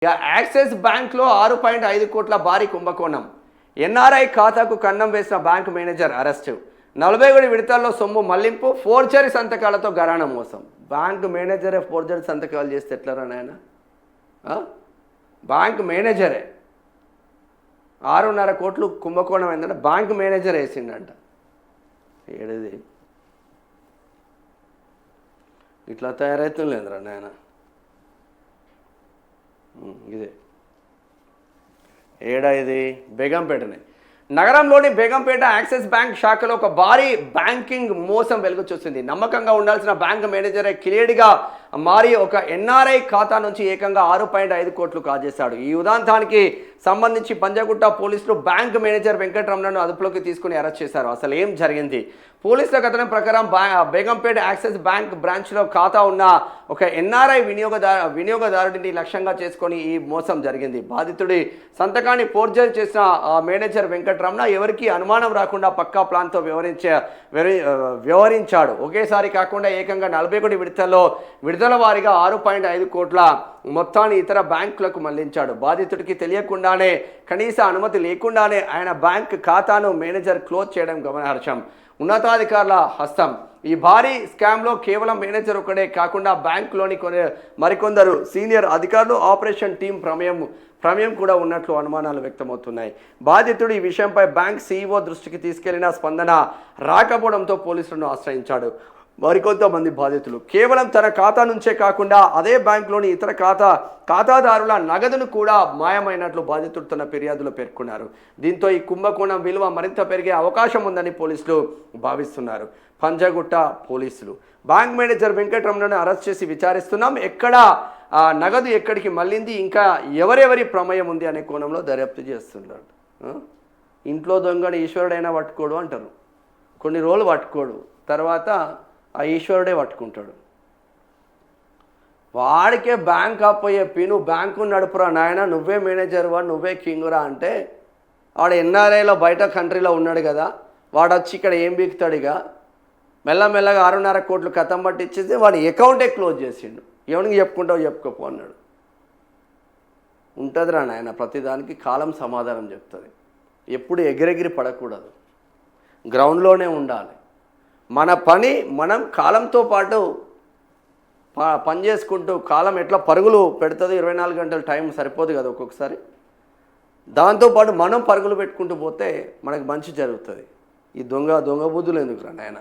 ఇక యాక్సిస్ బ్యాంక్లో 6.5 కోట్ల భారీ కుంభకోణం. ఎన్ఆర్ఐ ఖాతాకు కన్నం వేసిన బ్యాంకు మేనేజర్ అరెస్టు. 47 విడతల్లో సొమ్ము మళ్లింపు, ఫోర్జరీ సంతకాలతో గరాణ మోసం. బ్యాంకు మేనేజరే ఫోర్జరీ సంతకాలు చేస్తే ఎట్లరా నాయన? బ్యాంకు మేనేజరే 6.5 కోట్లు కుంభకోణం ఏంటంటే బ్యాంకు మేనేజర్ వేసిండంట. ఏడది ఇట్లా తయారవుతుందిరా నాయన. ఇదే ఏడా ఇది బేగంపేటనే. నగరంలోని బేగంపేట యాక్సిస్ బ్యాంక్ శాఖలో ఒక భారీ బ్యాంకింగ్ మోసం వెలుగు చూసింది. నమ్మకంగా ఉండాల్సిన బ్యాంక్ మేనేజరే కిలేడిగా మారి ఒక ఎన్ఆర్ఐ ఖాతా నుంచి ఏకంగా 6.5 కోట్లు కాజేశాడు. ఈ ఉదాంతానికి సంబంధించి పంజాగుట్ట పోలీసులు బ్యాంక్ మేనేజర్ వెంకటరమణను అదుపులోకి తీసుకుని అరెస్ట్ చేశారు. అసలు ఏం జరిగింది? పోలీసుల కథనం ప్రకారం బేగంపేట యాక్సిస్ బ్యాంక్ బ్రాంచ్లో ఖాతా ఉన్న ఒక ఎన్ఆర్ఐ వినియోగదారుడిని లక్ష్యంగా చేసుకొని ఈ మోసం జరిగింది. బాధితుడి సంతకాన్ని ఫోర్జరీ చేసిన మేనేజర్ వెంకటరమణ ఎవరికి అనుమానం రాకుండా పక్కా ప్లాన్తో వ్యవహరించాడు. ఒకేసారి కాకుండా ఏకంగా 41 విడుదల వారీగా 6.5 కోట్ల మొత్తాన్ని ఇతర బ్యాంకులకు మళ్లించాడు. బాధితుడికి తెలియకుండానే, కనీస అనుమతి లేకుండానే ఆయన బ్యాంక్ ఖాతాను మేనేజర్ క్లోజ్ చేయడం గమనార్హం. ఉన్నతాధికారుల హస్తం. ఈ భారీ స్కామ్లో కేవలం మేనేజర్ ఒకడే కాకుండా బ్యాంకులోని మరికొందరు సీనియర్ అధికారులు, ఆపరేషన్ టీం ప్రమేయం కూడా ఉన్నట్లు అనుమానాలు వ్యక్తమవుతున్నాయి. బాధితుడు ఈ విషయంపై బ్యాంక్ సీఈఓ దృష్టికి తీసుకెళ్లిన స్పందన రాకపోవడంతో పోలీసులను ఆశ్రయించాడు. మరికొంతమంది బాధితులు కేవలం తన ఖాతా నుంచే కాకుండా అదే బ్యాంకులోని ఇతర ఖాతాదారుల నగదును కూడా మాయమైనట్లు బాధితుడు తన ఫిర్యాదులో పేర్కొన్నారు. దీంతో ఈ కుంభకోణం విలువ మరింత పెరిగే అవకాశం ఉందని పోలీసులు భావిస్తున్నారు. పంజాగుట్ట పోలీసులు బ్యాంక్ మేనేజర్ వెంకటరమణను అరెస్ట్ చేసి విచారిస్తున్నాం. నగదు ఎక్కడికి మళ్ళింది, ఇంకా ఎవరెవరి ప్రమేయం ఉంది అనే కోణంలో దర్యాప్తు చేస్తున్నారు. ఇంట్లో దొంగని ఈశ్వరుడైనా పట్టుకోడు అంటారు. కొన్ని రోజులు పట్టుకోడు, తర్వాత ఆ ఈశ్వరుడే పట్టుకుంటాడు. వాడికే బ్యాంక్ అప్పయ్యే నువ్వు బ్యాంకు నడుపురా నాయన, నువ్వే మేనేజర్వా, నువ్వే కింగురా అంటే వాడు ఎన్ఆర్ఐలో బయట కంట్రీలో ఉన్నాడు కదా, వాడు వచ్చి ఇక్కడ ఏం బీకుతాడు? ఇక మెల్లమెల్లగా 6.5 కోట్లు కథం పట్టించేసి వాడి అకౌంటే క్లోజ్ చేసిండు. ఎవరికి చెప్పుకుంటావు చెప్పుకోపో అన్నాడు. ఉంటుందిరా నాయన, ప్రతిదానికి కాలం సమాధానం చెప్తుంది. ఎప్పుడు ఎగిరెగిరి పడకూడదు, గ్రౌండ్లోనే ఉండాలి. మన పని మనం కాలంతో పాటు పని చేసుకుంటూ, కాలం ఎట్లా పరుగులు పెడుతుంది, 24 గంటలు టైం సరిపోదు కదా ఒక్కొక్కసారి. దాంతోపాటు మనం పరుగులు పెట్టుకుంటూ పోతే మనకు మంచి జరుగుతుంది. ఈ దొంగ బుద్ధులు ఎందుకురా నాయన?